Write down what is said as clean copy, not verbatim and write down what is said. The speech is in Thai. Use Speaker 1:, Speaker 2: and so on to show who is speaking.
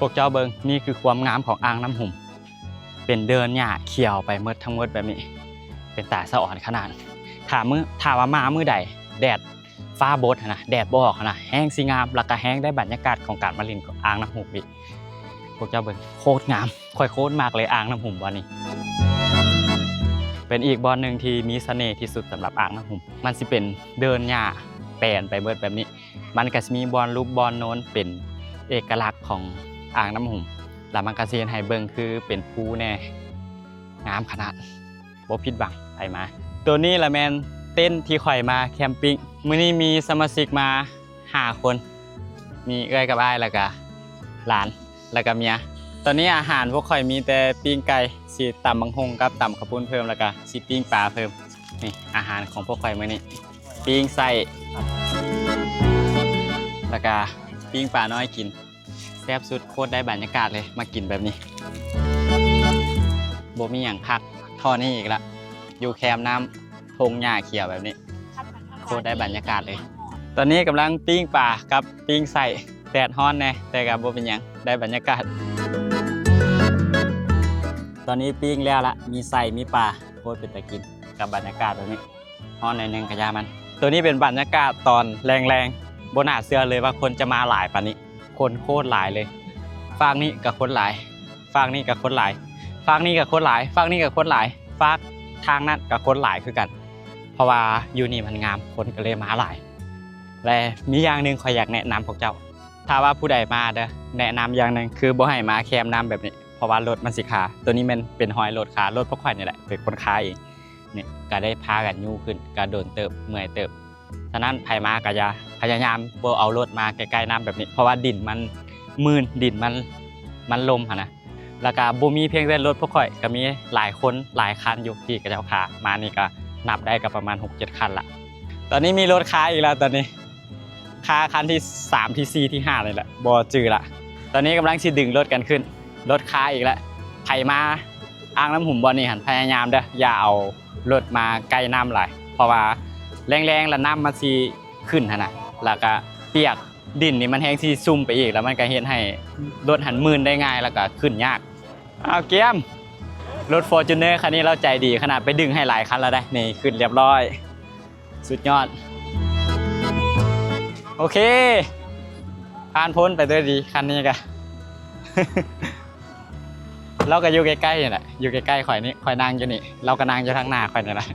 Speaker 1: วกเจ้าเบิงนี่คือความงามของอ่างน้ำหุ่มเป็นเดินหญ้าเขียวไปเมื่อทั้งหมดแบบนี้เป็นตาสะอ่อนขนาดถามว่ามามื้อใดแดดฟ้าบดนะแดดบ่ออกนะแห้งสีงามแล้วก็แห้งได้บรรยากาศของการมาลินของอ่างน้ำหุ่มอีกพวกเจ้าเบิงโคตรงามค่อยโคตรมากเลยอ่างน้ำหุ่มวันนี้เป็นอีกบอลหนึ่งที่มีเสน่ห์ที่สุดสำหรับอ่างน้ำหุ่มมันสิเป็นเดินหญ้าแปลนไปเบิดแบบนี้มันก็จะมีบอลรูปบอลโน้นเป็นเอกลักษณ์ของอ่างน้ำหุ่มแล้วมันก็สิเห็นให้เบิ่งคือเป็นภูแน่งามขนาดบ่ผิดหวังไปมาตัวนี้ละแมนเต้นที่ข่อยมาแคมปิ้งมื้อนี้มีสมาชิกมา5 คนมีเอ้ยกับอ้ายแล้วก็หลานแล้วก็เมียตอนนี้อาหารพวกข่อยมีแต่ปิ้งไก่สิตำบังฮงกับตำข้าวปุ้นเพิ่มแล้วก็สิปิ้งปลาเพิ่มนี่อาหารของพวกข่อยมื้อนี้ปิ้งไส้แล้วก็ปิ้งปลาน้อยกินแซ่บสุดโคตรได้บรรยากาศเลยมากินแบบนี้บ่มีอย่างพักท่อนี้อีกละอยู่แคมป์น้ำทงหญ้าเขียวแบบนี้โคตรได้บรรยากาศเลยตอนนี้กำลังปิ้งปลากับปิ้งไส้แดดฮ้อนแน่แต่กับบ่เป็นหยังได้บรรยากาศตอนนี้ปิ้งแล้วละมีไส้มีปลาโคตรเป็นตะกินกับบรรยากาศแบบนี้ฮ้อนในนึงกระยามันตัวนี้เป็นบรรยากาศตอนแรงๆบนหน้าเสื้อเลยว่าคนจะมาหลายปานนี้คนโคตรหลายเลยฝากนี้กับคนหลายฝากนี้กับคนหลายฝากนี้กับคนหลายฝากนี้กับคนหลายฝากทางนั้นกับคนหลายคือกันเพราะว่าอยู่นี่มันงามคนก็เลยมาหลายและมีอย่างหนึ่งขอยอยากแนะนำพวกเจ้าถ้าว่าผู้ใดมาเด้อแนะนำอย่างหนึ่งคือบ่ให้มาแคมน้ำแบบนี้เพราะว่ารถมันสิขาตัวนี้มันเป็นหอยรถขารถพวกข่อยนี่แหละเป็นคนค้าเองนี่ก็ได้พากันยู่ขึ้นก็โดนเติบเมื่อยเติบฉะนั้นไผมาก็อย่าพยายามบ่เอารถมาใกล้ๆน้ำแบบนี้เพราะว่าดินมันมืนดินมันลมนะแล้วก็บ่มีเพียงแต่รถพวกข่อยก็มีหลายคนหลายคันอยู่ที่กระเจ้าขามานี่ก็นับได้ก็ประมาณ 6-7 คันละตอนนี้มีรถค้าอีกแล้วตอนนี้ค้าคันที่3ที่4ที่5เลยแหละบ่จือละตอนนี้กำลังสิดึงรถกันขึ้นรถค้าอีกแล้วไผมาอ่างน้ำหุ่มบ่นี่หันพยายามเด้ออย่าเอารถมาใกล้น้ำหลายเพราะว่าแรงๆแล้วน้ำมันสิขึ้นนะแล้วก็เปียกดินนี่มันแห้งสิซุ่มไปอีกแล้วมันก็เฮ็ดให้รถหันมืนได้ง่ายแล้วก็ขึ้นยากเอาเกียมรถ Fortuner คันนี้เราใจดีขนาดไปดึงให้หลายคันแล้วได้นี่ขึ้นเรียบร้อยสุดยอดโอเคผ่านพ้นไปด้วยดีคันนี้ก็ เราก็อยู่ใกล้ๆนี่แหละอยู่ใกล้ๆข่อยนี่ข่อยนั่งอยู่นี่เราก็นั่งอยู่ทางหน้าข่อยนี่แหละ